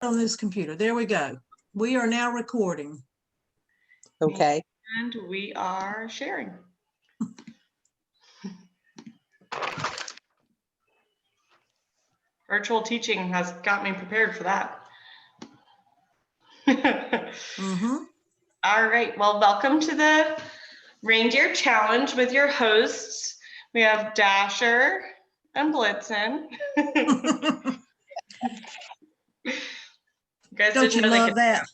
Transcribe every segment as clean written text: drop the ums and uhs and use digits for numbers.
on this computer. There we go. We are now recording. Okay. And we are sharing. Virtual teaching has got me prepared for that. All right, well, welcome to the Reindeer Challenge with your hosts. We have Dasher and Blitzen. You guys Don't you love that?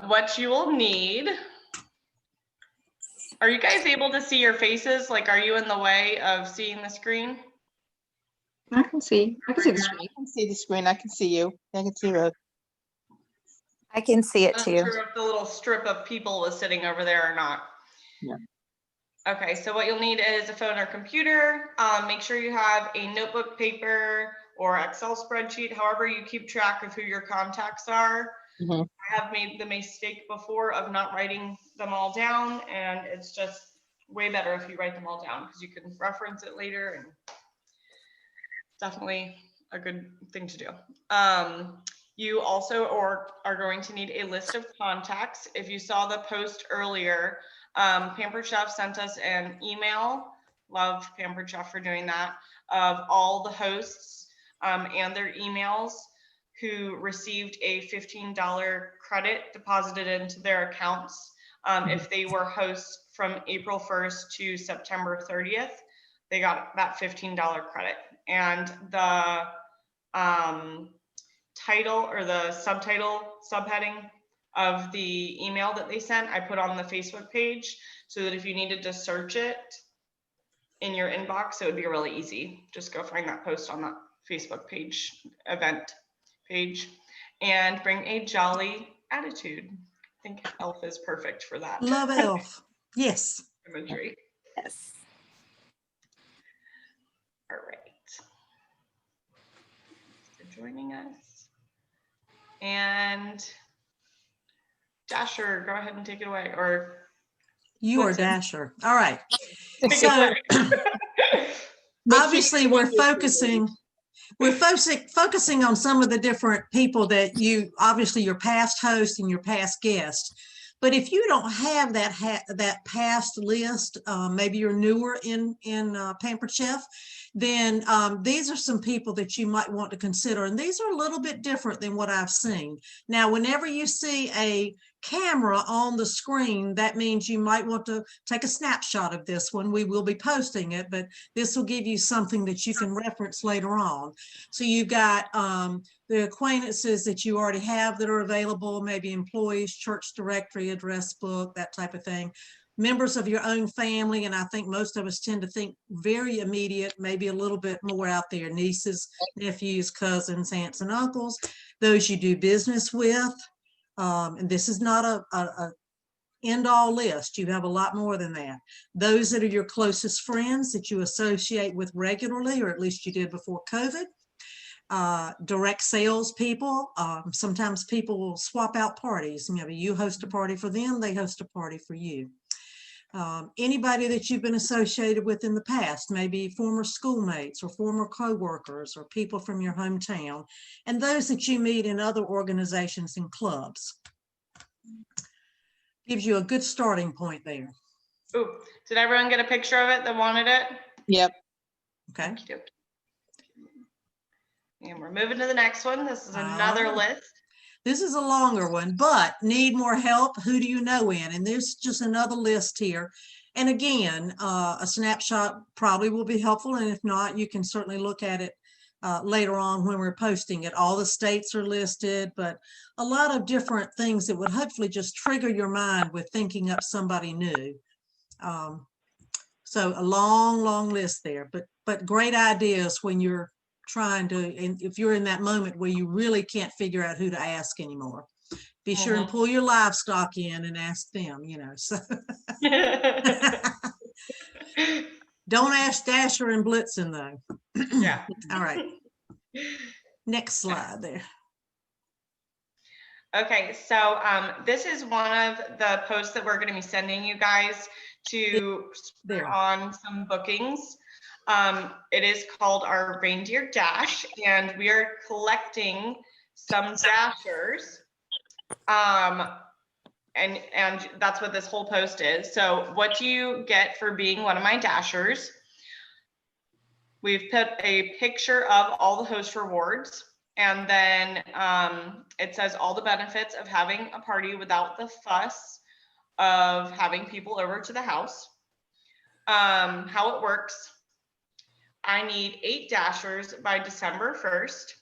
What you will need. Are you guys able to see your faces? Like, are you in the way of seeing the screen? I can see the screen. I can see the screen. I can see you. I can see Rose. I can see it I'm too. not sure if the little strip of people was sitting over there or not. Yeah. Okay, so what you'll need is a phone or computer. Make sure you have a notebook, paper, or Excel spreadsheet, however you keep track of who your contacts are. Mm-hmm. I have made the mistake before of not writing them all down, and it's just way better if you write them all down because you can reference it later, and definitely a good thing to do. You also are going to need a list of contacts. If you saw the post earlier, Pampered Chef sent us an email. Love Pampered Chef for doing that, of all the hosts and their emails who received a $15 credit deposited into their accounts if they were hosts from April 1st to September 30th. They got that $15 credit. And the title or the subheading of the email that they sent, I put on the Facebook page so that if you needed to search it in your inbox, it would be really easy. Just go find that post on that Facebook page, event page, and bring a jolly attitude. I think Elf is perfect for that. Love Elf. Yes. Imagery. Yes. All right. Thanks for joining us. And Dasher, go ahead and take it away. Or You are Blitzen. Dasher. All right. Take it So away. obviously we're focusing on some of the different people that you, obviously your past host and your past guest. But if you don't have that past list, maybe you're newer in Pampered Chef, then these are some people that you might want to consider. And these are a little bit different than what I've seen. Now, whenever you see a camera on the screen, that means you might want to take a snapshot of this one. We will be posting it, but this will give you something that you can reference later on. So you've got the acquaintances that you already have that are available, maybe employees, church directory, address book, that type of thing. Members of your own family, and I think most of us tend to think very immediate, maybe a little bit more out there, nieces, nephews, cousins, aunts, and uncles, those you do business with. And this is not a end-all list. You have a lot more than that. Those that are your closest friends that you associate with regularly, or at least you did before COVID. Direct sales people. Sometimes people will swap out parties. You host a party for them, they host a party for you. Anybody that you've been associated with in the past, maybe former schoolmates or former co-workers or people from your hometown, and those that you meet in other organizations and clubs. Gives you a good starting point there. Ooh, did everyone get a picture of it that wanted it? Yep. Okay. And we're moving to the next one. This is another list. This is a longer one, but need more help? Who do you know in? And there's just another list here. And again, a snapshot probably will be helpful. And if not, you can certainly look at it later on when we're posting it. All the states are listed, but a lot of different things that would hopefully just trigger your mind with thinking up somebody new. So a long, long list there, but great ideas when you're trying to, and if you're in that moment where you really can't figure out who to ask anymore, be sure and pull your livestock in and ask them, so. Don't ask Dasher and Blitzen though. Yeah. All right. Next slide there. Okay, so this is one of the posts that we're going to be sending you guys to there on some bookings. It is called our Reindeer Dash, and we are collecting some dashers. And that's what this whole post is. So what do you get for being one of my dashers? We've put a picture of all the host rewards, and then it says all the benefits of having a party without the fuss of having people over to the house. How it works: I need 8 dashers by December 1st.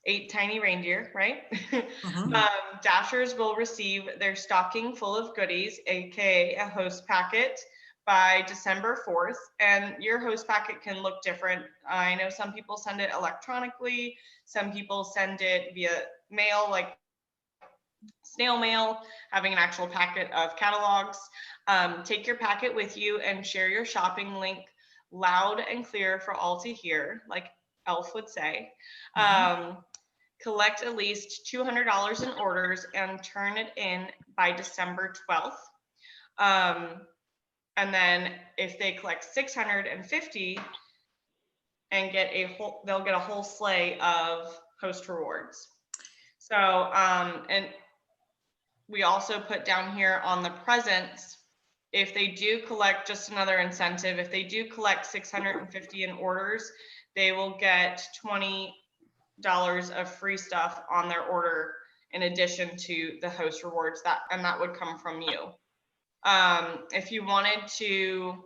8 tiny reindeer, right? Mhm. Dashers will receive their stocking full of goodies, aka a host packet, by December 4th. And your host packet can look different. I know some people send it electronically, some people send it via mail, like snail mail, having an actual packet of catalogs. Take your packet with you and share your shopping link loud and clear for all to hear, like Elf would say. Collect at least $200 in orders and turn it in by December 12th. And then if they collect 650 and get they'll get a whole sleigh of host rewards. So, and we also put down here on the presents, if they do collect, just another incentive, if they do collect 650 in orders, they will get $20 of free stuff on their order in addition to the host rewards, and that would come from you. If you wanted to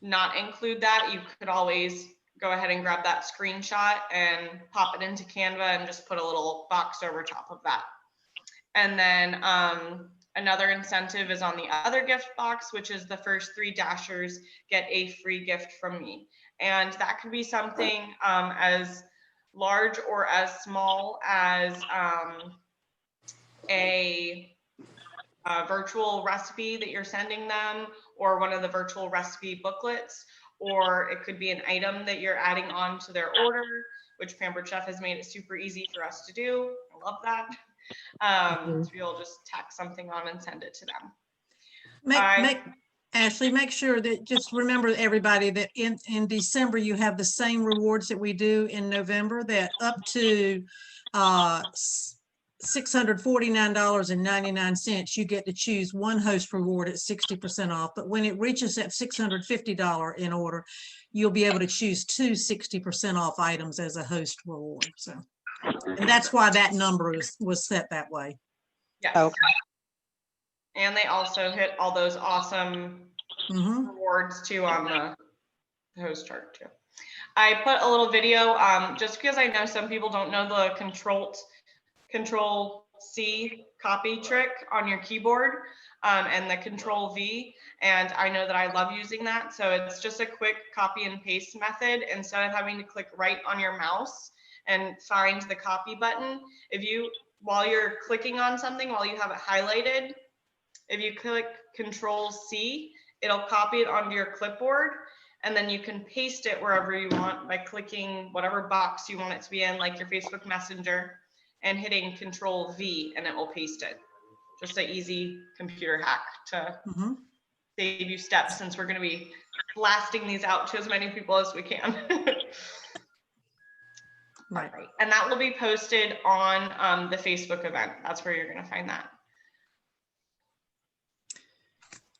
not include that, you could always go ahead and grab that screenshot and pop it into Canva and just put a little box over top of that. And then another incentive is on the other gift box, which is the first 3 dashers get a free gift from me. And that could be something as large or as small as a virtual recipe that you're sending them, or one of the virtual recipe booklets, or it could be an item that you're adding on to their order, which Pampered Chef has made it super easy for us to do. I love that. So you'll just tack something on and send it to them. Ashley, make sure that, just remember everybody that in December, you have the same rewards that we do in November, that up to $649.99, you get to choose one host reward at 60% off. But when it reaches that $650 in order, you'll be able to choose 2 60% off items as a host reward. So, and that's why that number was set that way. Yes. Okay. And they also hit all those awesome rewards too on the host chart too. I put a little video just because I know some people don't know the Control C copy trick on your keyboard and the Control V. And I know that I love using that. So it's just a quick copy and paste method. Instead of having to click right on your mouse and find the copy button, while you're clicking on something, while you have it highlighted, if you click Control C, it'll copy it onto your clipboard, and then you can paste it wherever you want by clicking whatever box you want it to be in, like your Facebook Messenger, and hitting Control V, and it will paste it. Just an easy computer hack to save you steps, since we're going to be blasting these out to as many people as we can. Right. And that will be posted on the Facebook event. That's where you're going to find that.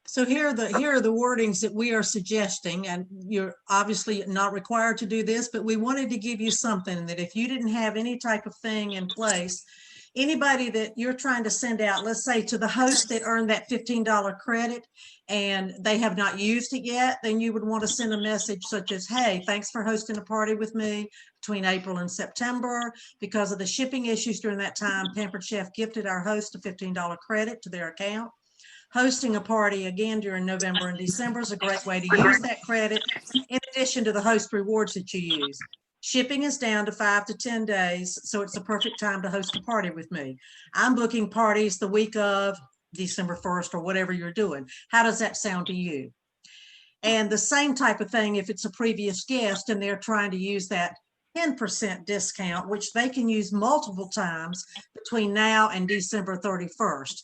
So here are the wordings that we are suggesting, and you're obviously not required to do this, but we wanted to give you something that if you didn't have any type of thing in place, anybody that you're trying to send out, let's say to the host that earned that $15 credit and they have not used it yet, then you would want to send a message such as, hey, thanks for hosting a party with me between April and September. Because of the shipping issues during that time, Pampered Chef gifted our host a $15 credit to their account. Hosting a party again during November and December is a great way to use that credit, in addition to the host rewards that you use. Shipping is down to 5 to 10 days, so it's the perfect time to host a party with me. I'm booking parties the week of December 1st or whatever you're doing. How does that sound to you? And the same type of thing if it's a previous guest and they're trying to use that 10% discount, which they can use multiple times between now and December 31st.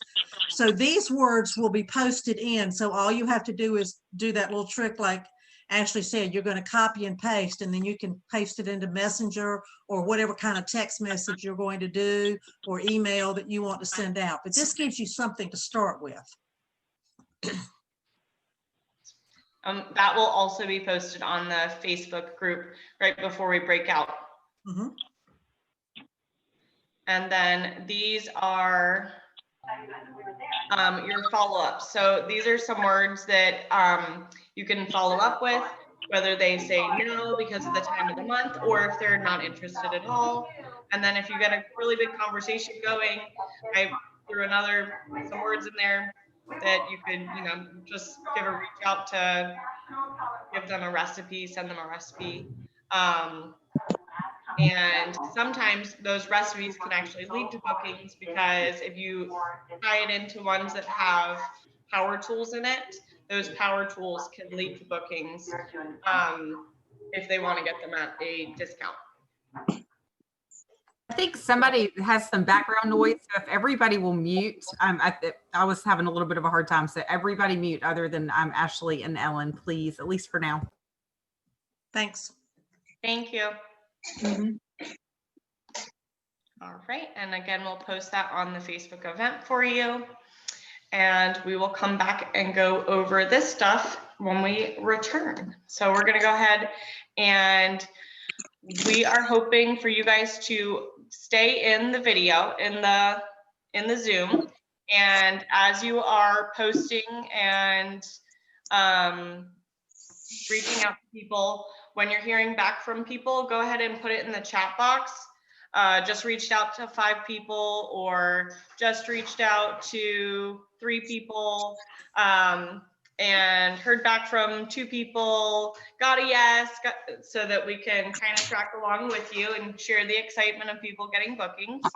So these words will be posted in. So all you have to do is do that little trick like Ashley said, you're going to copy and paste, and then you can paste it into Messenger or whatever kind of text message you're going to do or email that you want to send out. But this gives you something to start with. That will also be posted on the Facebook group right before we break out. Mhm. And then these are your follow-ups. So these are some words that you can follow up with, whether they say no because of the time of the month or if they're not interested at all. And then if you get a really big conversation going, I threw some words in there that you could, just give a reach out to give them a recipe, send them a recipe. And sometimes those recipes can actually lead to bookings because if you tie it into ones that have power tools in it, those power tools can lead to bookings if they want to get them at a discount. I think somebody has some background noise. So if everybody will mute, I was having a little bit of a hard time. So everybody mute other than Ashley and Ellen, please, at least for now. Thanks. Thank you. Mhm. All right, and again, we'll post that on the Facebook event for you. And we will come back and go over this stuff when we return. So we're gonna go ahead and we are hoping for you guys to stay in the video, in the Zoom. And as you are posting and reaching out to people, when you're hearing back from people, go ahead and put it in the chat box. Just reached out to 5 people or just reached out to 3 people and heard back from 2 people, got a yes, so that we can kind of track along with you and share the excitement of people getting bookings.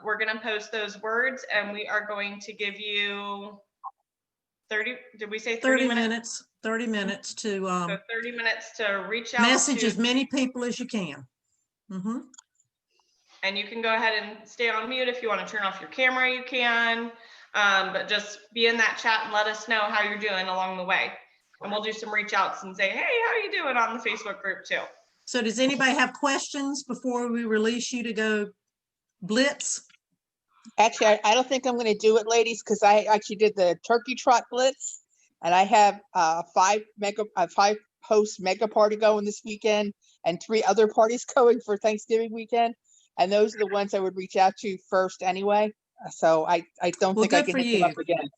We're going to post those words and we are going to give you 30, did we say 30 minutes? 30 minutes to So 30 minutes to reach out message to as many people as you can. Mhm. And you can go ahead and stay on mute. If you want to turn off your camera, you can. But just be in that chat and let us know how you're doing along the way. And we'll do some reach outs and say, hey, how are you doing on the Facebook group too? So does anybody have questions before we release you to go blitz? Actually, I don't think I'm going to do it, ladies, because I actually did the turkey trot blitz, and I have 5 host mega party going this weekend, and 3 other parties going for Thanksgiving weekend, and those are the ones I would reach out to first anyway. So I don't Well, think I good can for hit them you. up again.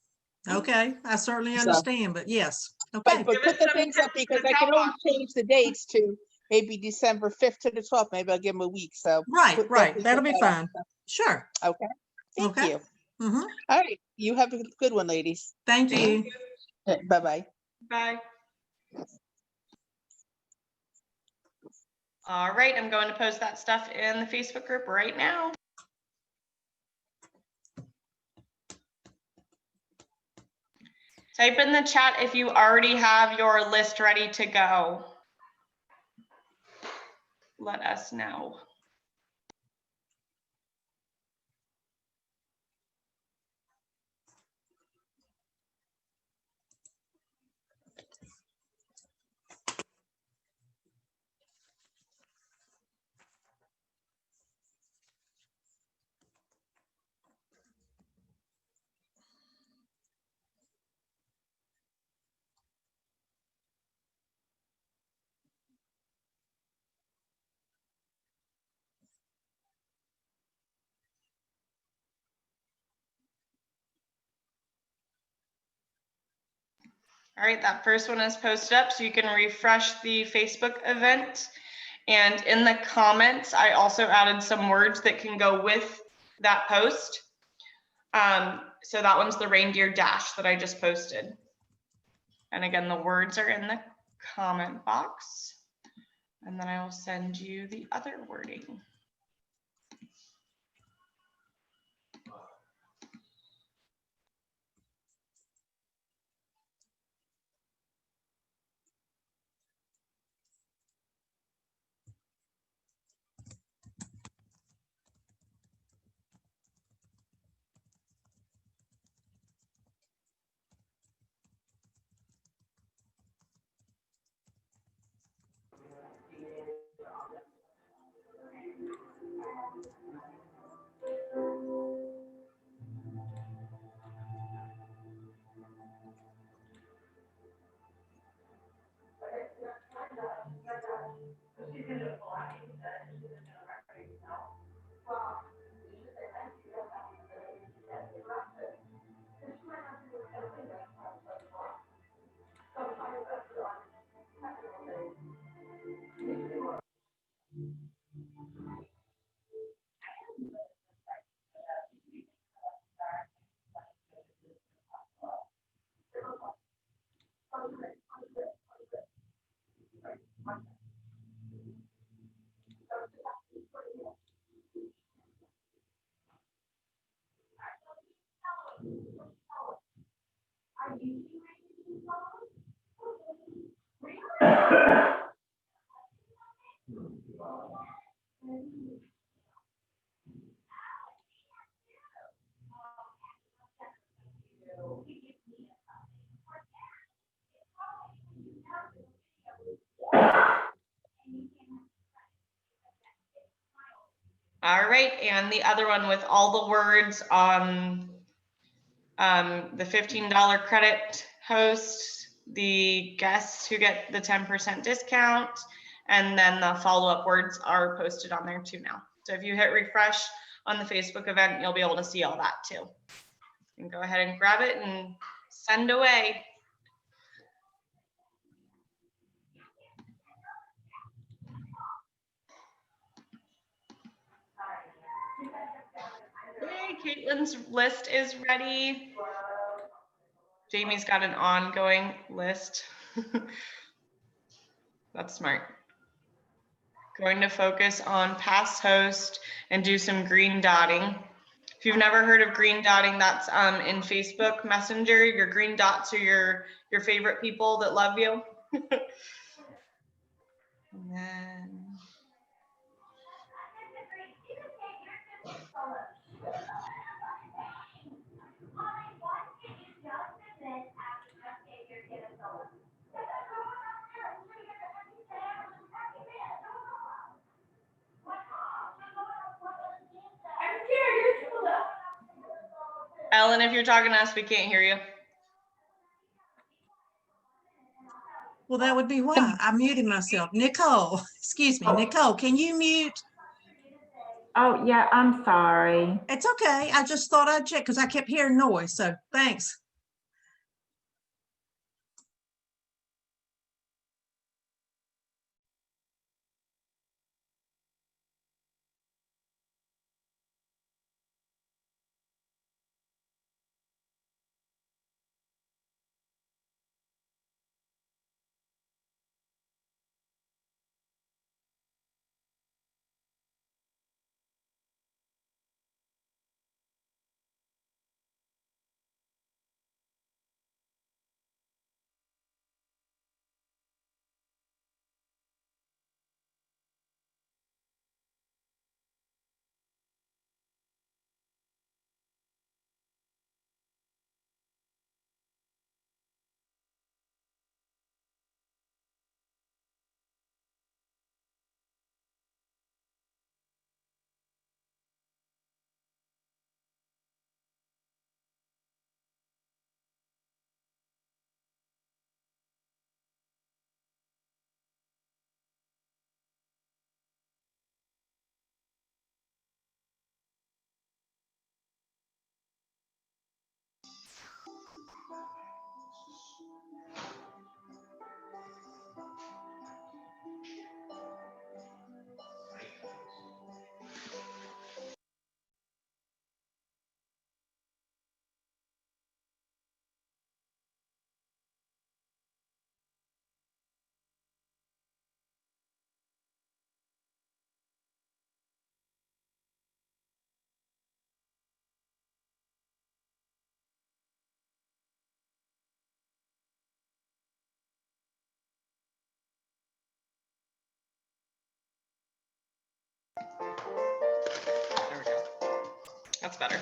Okay, I certainly So- understand, but yes. Okay. But Give put us the some things up tips because to I can tell always change the dates to maybe December 5th to the 12th. Maybe I'll give them a week. So Right, right. definitely That'll put be that up. fine. Sure. Okay. Thank Okay. you. Mhm. All right. You have a good one, ladies. Thank Thank you. Bye-bye. Bye. All right, I'm going to post that stuff in the Facebook group right now. Type in the chat if you already have your list ready to go. Let us know. All right, that first one is posted up, so you can refresh the Facebook event. And in the comments, I also added some words that can go with that post. So that one's the reindeer dash that I just posted. And again, the words are in the comment box. And then I will send you the other wording. All right, and the other one with all the words on the $15 credit host, the guests who get the 10% discount, and then the follow-up words are posted on there too now. So if you hit refresh on the Facebook event, you'll be able to see all that too. You can go ahead and grab it and send away. Yay, Caitlin's list is ready. Jamie's got an ongoing list. That's smart. Going to focus on past host and do some green dotting. If you've never heard of green dotting, that's in Facebook Messenger. Your green dots are your favorite people that love you. And then Ellen, if you're talking to us, we can't hear you. Well, that would be why I muted myself. Nicole, excuse me, Nicole, can you mute? Oh, yeah, I'm sorry. It's okay. I just thought I'd check because I kept hearing noise. So thanks. There we go. That's better.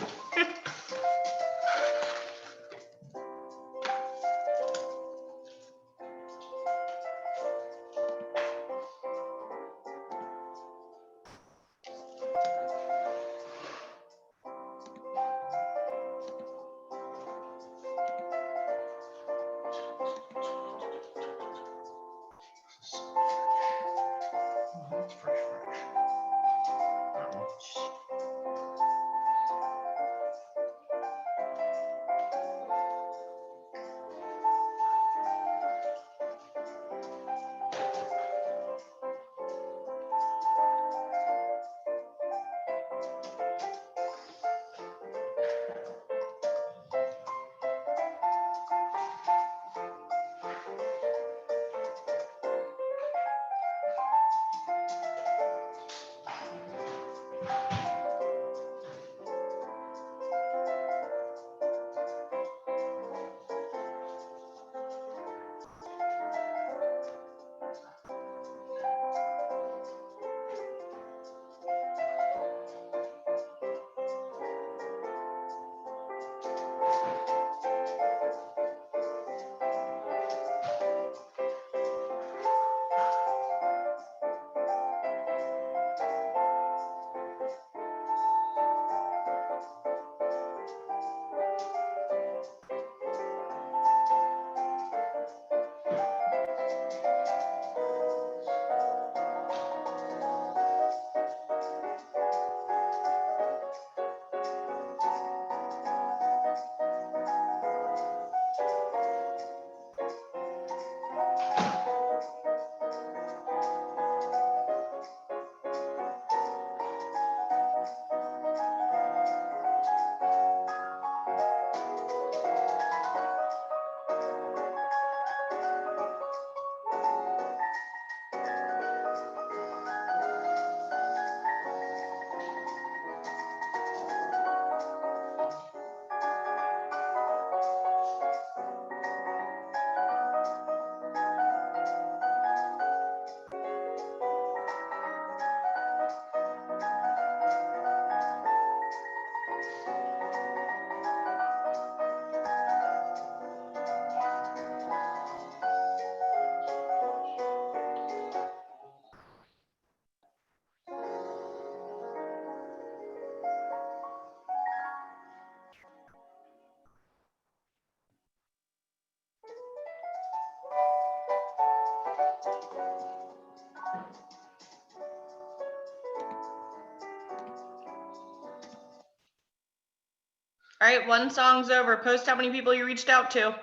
All right, one song's over. Post how many people you reached out to.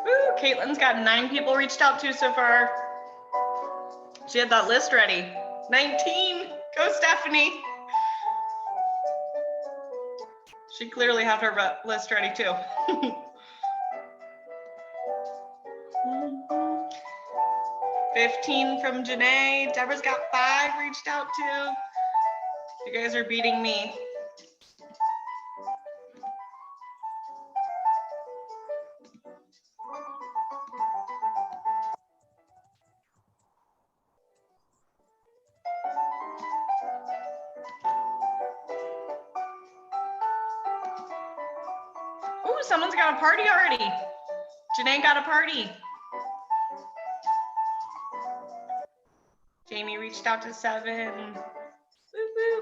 Woo, Caitlin's got 9 people reached out to so far. She had that list ready. 19. Go, Stephanie. She clearly had her list ready too. 15 from Janae. Deborah's got 5 reached out to. You guys are beating me. Ooh, someone's got a party already. Janae got a party. Jamie reached out to 7. Woo woo.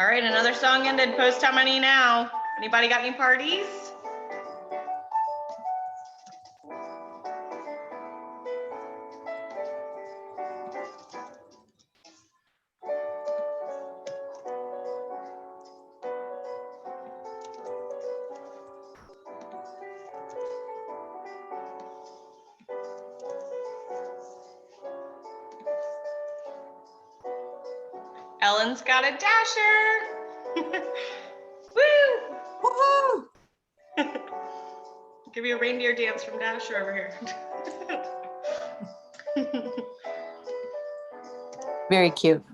All right, another song ended. Post how many now? Anybody got any parties? Ellen's got a dasher. Woo! Woohoo! Give you a reindeer dance from Dasher over here. Very cute.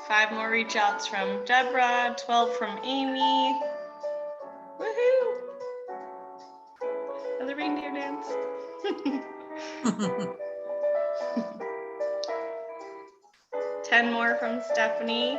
5 more reach outs from Deborah, 12 from Amy. Woohoo! Another reindeer dance. 10 more from Stephanie.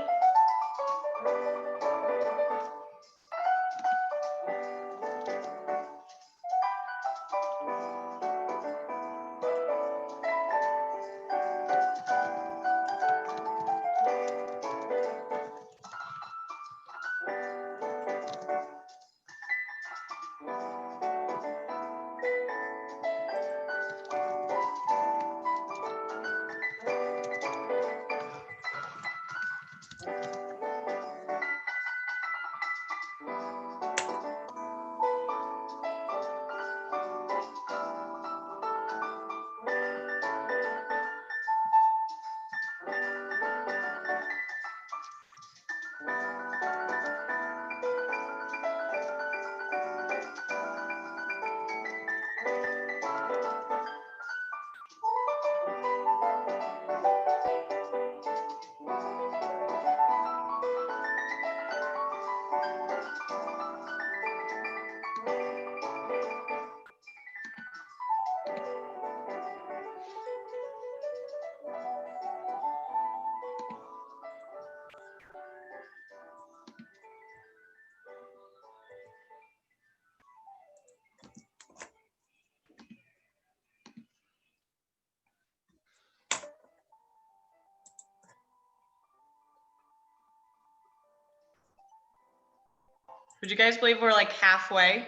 Would you guys believe we're like halfway?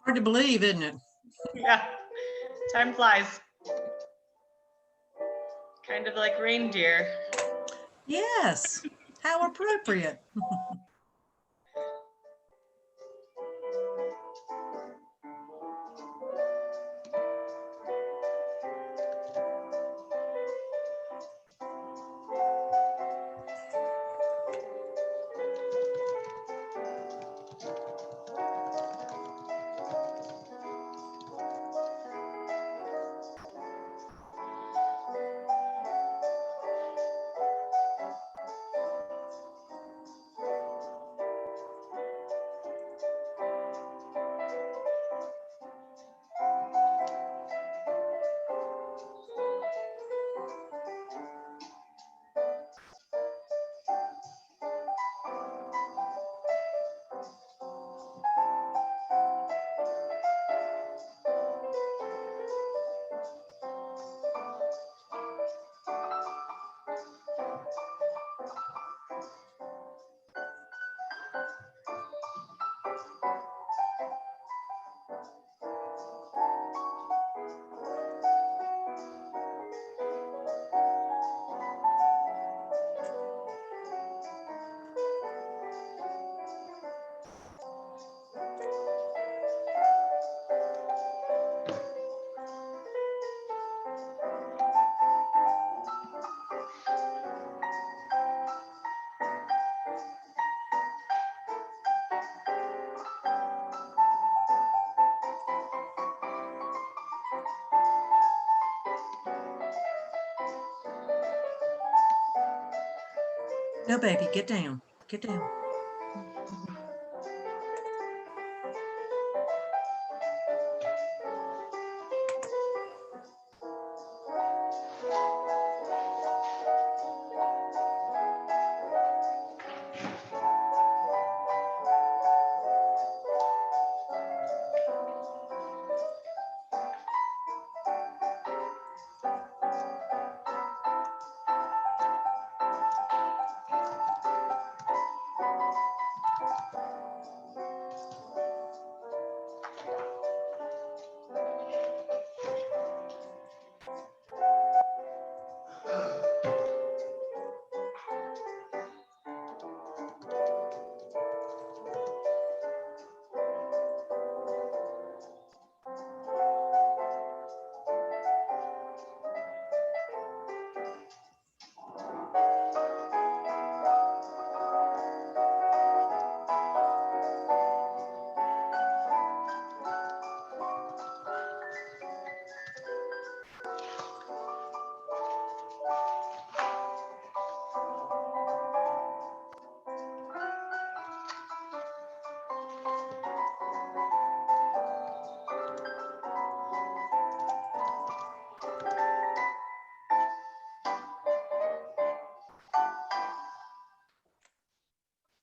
Hard to believe, isn't it? Yeah, time flies. Kind of like reindeer. Yes. How appropriate. No, baby, get down. Get down.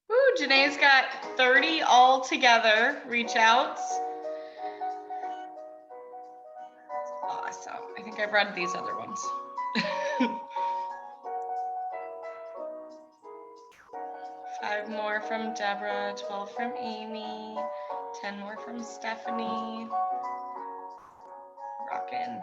Woo, Janae's got 30 all together reach outs. Awesome. I think I've read these other ones. 5 more from Deborah, 12 from Amy, 10 more from Stephanie. Rockin'.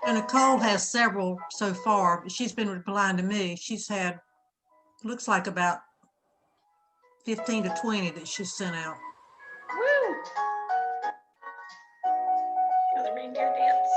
And Nicole has several so far, but she's been replying to me. She's had, looks like about 15 to 20 that she sent out. Woo! Go the reindeer dance.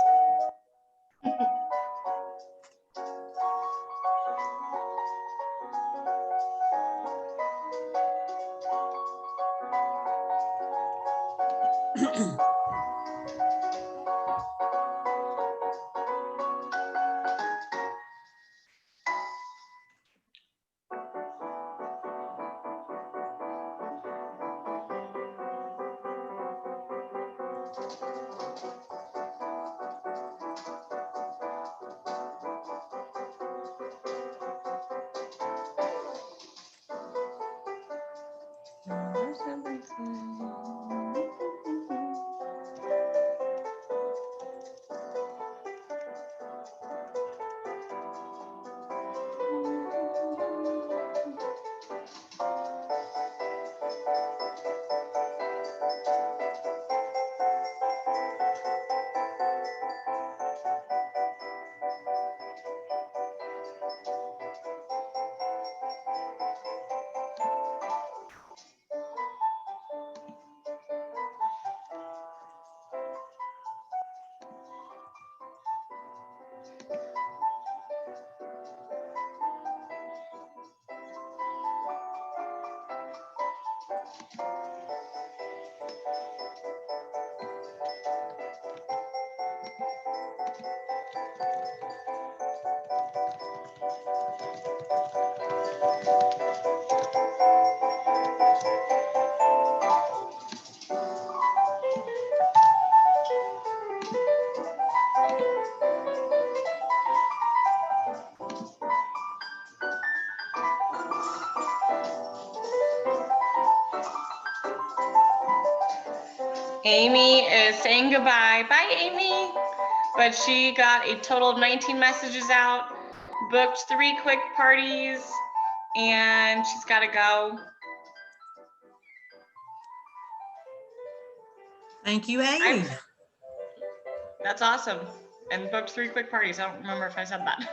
Amy is saying goodbye. Bye, Amy. But she got a total of 19 messages out, booked 3 quick parties, and she's got to go. Thank you, Amy. That's awesome. And booked 3 quick parties. I don't remember if I said that.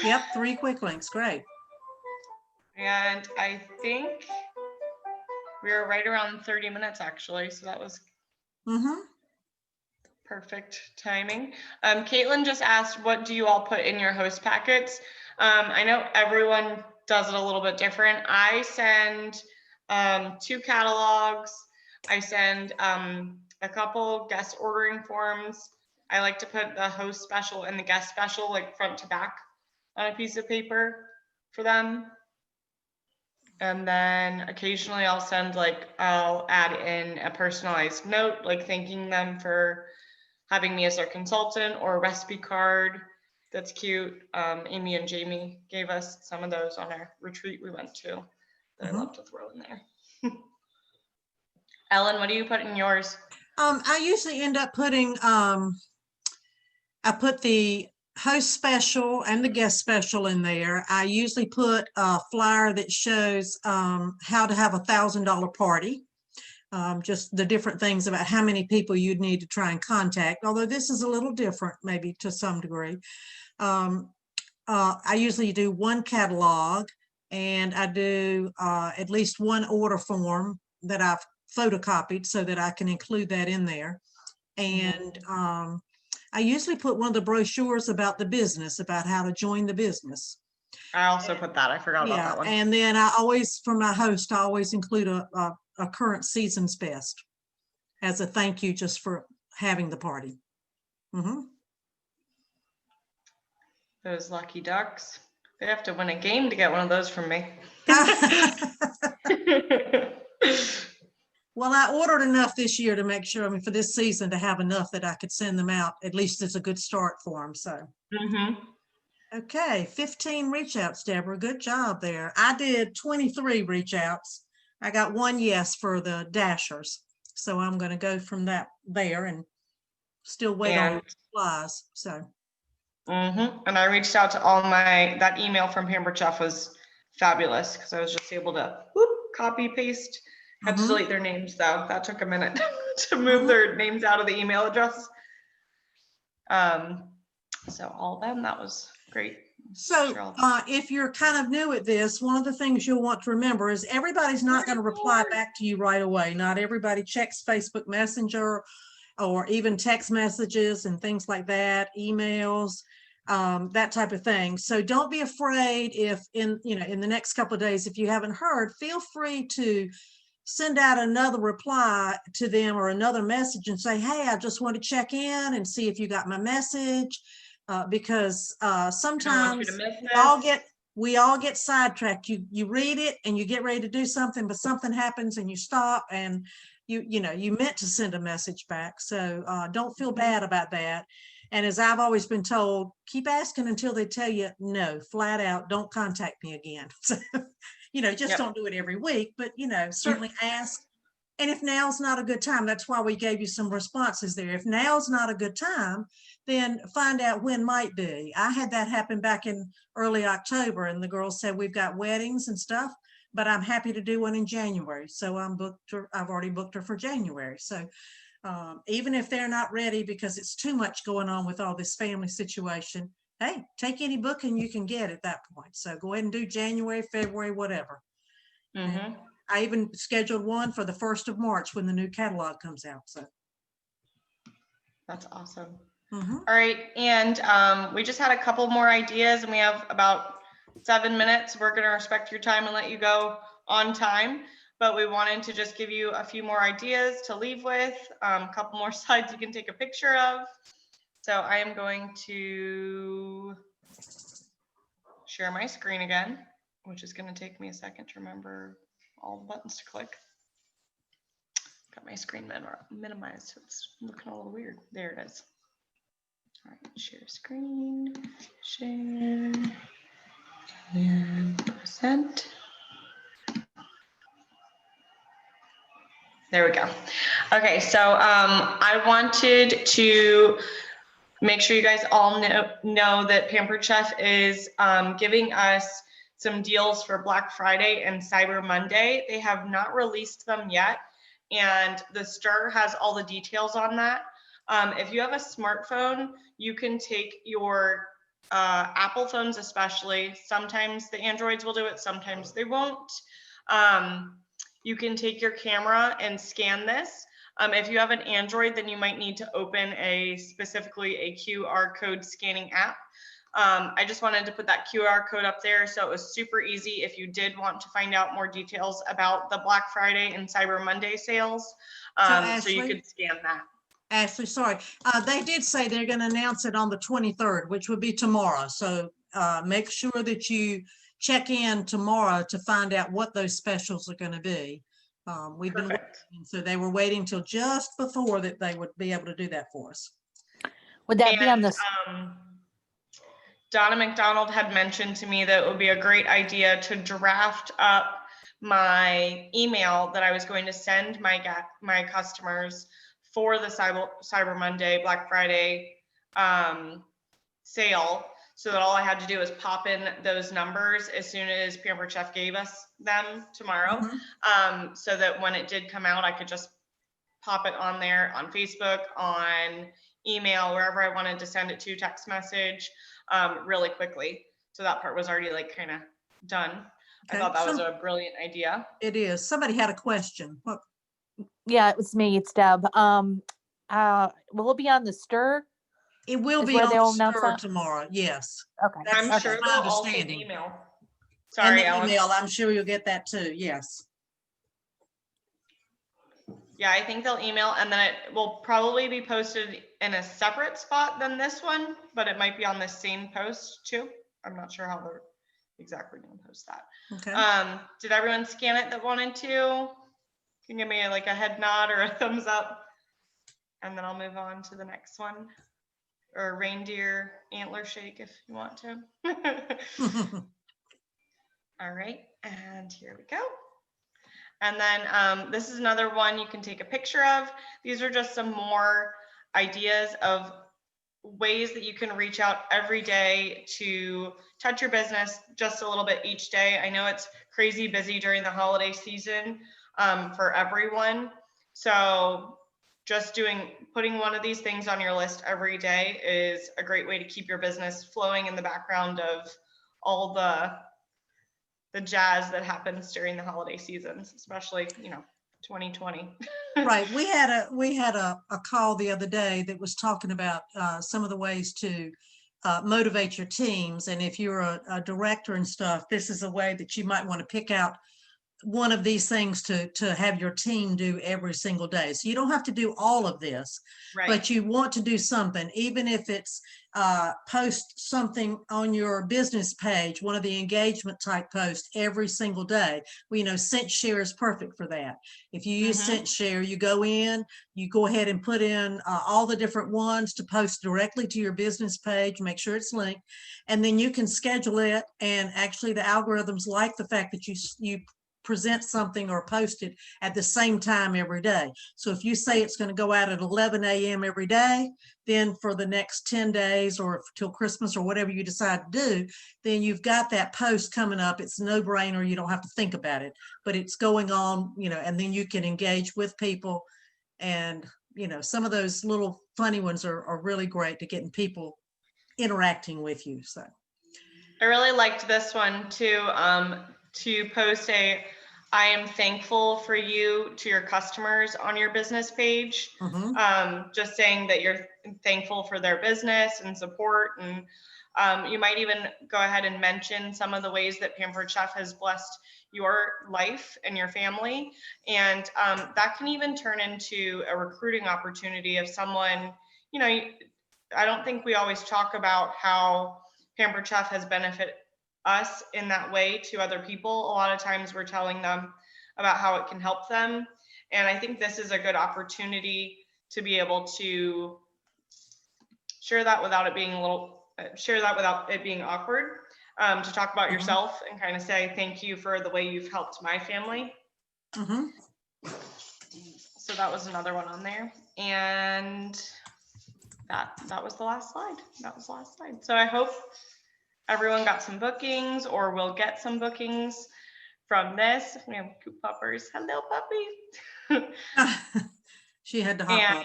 Yep, 3 quick links. Great. And I think we were right around 30 minutes actually. So that was Mm-hmm. perfect timing. Caitlin just asked, what do you all put in your host packets? I know everyone does it a little bit different. I send 2 catalogs. I send a couple guest ordering forms. I like to put the host special and the guest special like front to back on a piece of paper for them. And then occasionally I'll add in a personalized note, like thanking them for having me as their consultant, or a recipe card that's cute. Amy and Jamie gave us some of those on our retreat we went to that I love to throw in there. Ellen, what do you put in yours? I usually end up putting, I put the host special and the guest special in there. I usually put a flyer that shows how to have $1,000 party. Just the different things about how many people you'd need to try and contact, although this is a little different, maybe to some degree. I usually do 1 catalog, and I do at least 1 order form that I've photocopied so that I can include that in there. And I usually put one of the brochures about the business, about how to join the business. I also put that. I forgot about that one. And then I always, for my host, I always include a current season's best as a thank you just for having the party. Those lucky ducks. They have to win a game to get one of those from me. Well, I ordered enough this year to make sure, for this season, to have enough that I could send them out. At least it's a good start for them. So, okay, 15 reach outs, Deborah. Good job there. I did 23 reach outs. I got 1 yes for the dashers. So I'm going to go from that there and still wait on replies. So. And I reached out to all that email from Pampered Chef was fabulous because I was just able to copy paste. Had to delete their names though. That took a minute to move their names out of the email address. So all of them, that was great. So Sure. if you're kind of new at this, one of the things you'll want to remember is everybody's not going to reply back to you right away. Not everybody checks Facebook Messenger or even text messages and things like that, emails, that type of thing. So don't be afraid if in the next couple of days, if you haven't heard, feel free to send out another reply to them or another message and say, hey, I just want to check in and see if you got my message. Because sometimes we all get sidetracked. You read it and you get ready to do something, but something happens and you stop and you meant to send a message back. So don't feel bad about that. And as I've always been told, keep asking until they tell you no, flat out, don't contact me again. So, just don't do it every week, but certainly ask. And if now's not a good time, that's why we gave you some responses there. If now's not a good time, then find out when might be. I had that happen back in early October, and the girls said, we've got weddings and stuff, but I'm happy to do one in January. So I've already booked her for January. So even if they're not ready because it's too much going on with all this family situation, hey, take any booking you can get at that point. So go ahead and do January, February, whatever. Mm-hmm. I even scheduled one for the 1st of March when the new catalog comes out. So that's awesome. Mm-hmm. All right. And we just had a couple more ideas and we have about 7 minutes. We're going to respect your time and let you go on time, but we wanted to just give you a few more ideas to leave with, a couple more slides you can take a picture of. So I am going to share my screen again, which is going to take me a second to remember all the buttons to click. Got my screen minimized, so it's looking a little weird. There it is. All right, share screen, share, and present. There we go. Okay, so I wanted to make sure you guys all know that Pampered Chef is giving us some deals for Black Friday and Cyber Monday. They have not released them yet, and the Stir has all the details on that. If you have a smartphone, you can take your Apple phones especially. Sometimes the Androids will do it, sometimes they won't. You can take your camera and scan this. If you have an Android, then you might need to open specifically a QR code scanning app. I just wanted to put that QR code up there so it was super easy if you did want to find out more details about the Black Friday and Cyber Monday sales. So you could scan that. Ashley, sorry. They did say they're going to announce it on the 23rd, which would be tomorrow. So make sure that you check in tomorrow to find out what those specials are going to be. We've been waiting, so they were waiting till just before that they would be able to do that for us. Would that be on this? Donna McDonald had mentioned to me that it would be a great idea to draft up my email that I was going to send my customers for the Cyber Monday, Black Friday sale, so that all I had to do was pop in those numbers as soon as Pampered Chef gave us them tomorrow. Mm-hmm. So that when it did come out, I could just pop it on there on Facebook, on email, wherever I wanted to send it to, text message, really quickly. So that part was already like kind of done. Okay. I thought that was a brilliant idea. It is. Somebody had a question. What? Yeah, it was me. It's Deb. Will it be on the Stir? It will be on the Stir tomorrow. Yes. Okay. I'm sure they'll also email. Sorry, and the email. I'm sure you'll get that too. Yes. Yeah, I think they'll email, and then it will probably be posted in a separate spot than this one, but it might be on the same post too. I'm not sure how they're exactly going to post that. Okay. Did everyone scan it that wanted to? Can you give me like a head nod or a thumbs up? And then I'll move on to the next one. Or reindeer antler shake if you want to. All right, and here we go. And then this is another one you can take a picture of. These are just some more ideas of ways that you can reach out every day to touch your business just a little bit each day. I know it's crazy busy during the holiday season for everyone. So just putting one of these things on your list every day is a great way to keep your business flowing in the background of all the jazz that happens during the holiday seasons, especially, 2020. Right. We had a call the other day that was talking about some of the ways to motivate your teams. And if you're a director and stuff, this is a way that you might want to pick out one of these things to have your team do every single day. So you don't have to do all of this, Right. but you want to do something, even if it's post something on your business page, one of the engagement type posts every single day. Well, Scent Share is perfect for that. If you use Scent Share, you go ahead and put in all the different ones to post directly to your business page, make sure it's linked, and then you can schedule it. And actually the algorithms like the fact that you present something or post it at the same time every day. So if you say it's going to go out at 11 a.m. every day, then for the next 10 days or till Christmas or whatever you decide to do, then you've got that post coming up. It's no brainer. You don't have to think about it, but it's going on, and then you can engage with people. And, some of those little funny ones are really great to getting people interacting with you. So I really liked this one too, to post I am thankful for you to your customers on your business page. Just saying that you're thankful for their business and support. And you might even go ahead and mention some of the ways that Pampered Chef has blessed your life and your family. And that can even turn into a recruiting opportunity of someone, I don't think we always talk about how Pampered Chef has benefited us in that way to other people. A lot of times we're telling them about how it can help them. And I think this is a good opportunity to be able to share that without it being awkward, to talk about yourself and kind of say, thank you for the way you've helped my family. So that was another one on there. And that was the last slide. So I hope everyone got some bookings or will get some bookings from this. We have Coop Puppers. Hello, puppy. she had to hop up.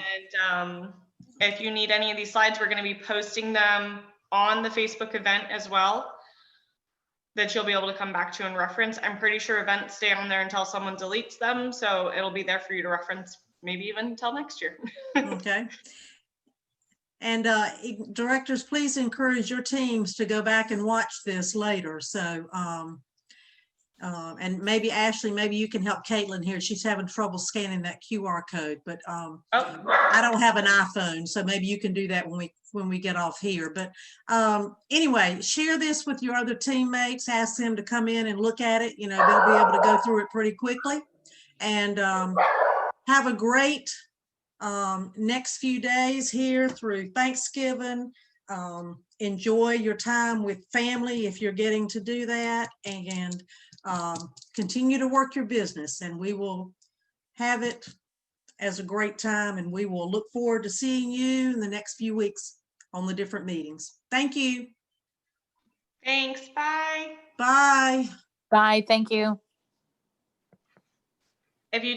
And if you need any of these slides, we're going to be posting them on the Facebook event as well, that you'll be able to come back to and reference. I'm pretty sure events stay on there until someone deletes them. So it'll be there for you to reference, maybe even until next year. Okay. And directors, please encourage your teams to go back and watch this later. So, and maybe Ashley, maybe you can help Caitlin here. She's having trouble scanning that QR code, but I don't have an iPhone, so maybe you can do that when we get off here. But anyway, share this with your other teammates. Ask them to come in and look at it. They'll be able to go through it pretty quickly. And have a great next few days here through Thanksgiving. Enjoy your time with family if you're getting to do that, and continue to work your business, and we will have it as a great time, and we will look forward to seeing you in the next few weeks on the different meetings. Thank you. Thanks. Bye. Bye. Bye. Thank you. If you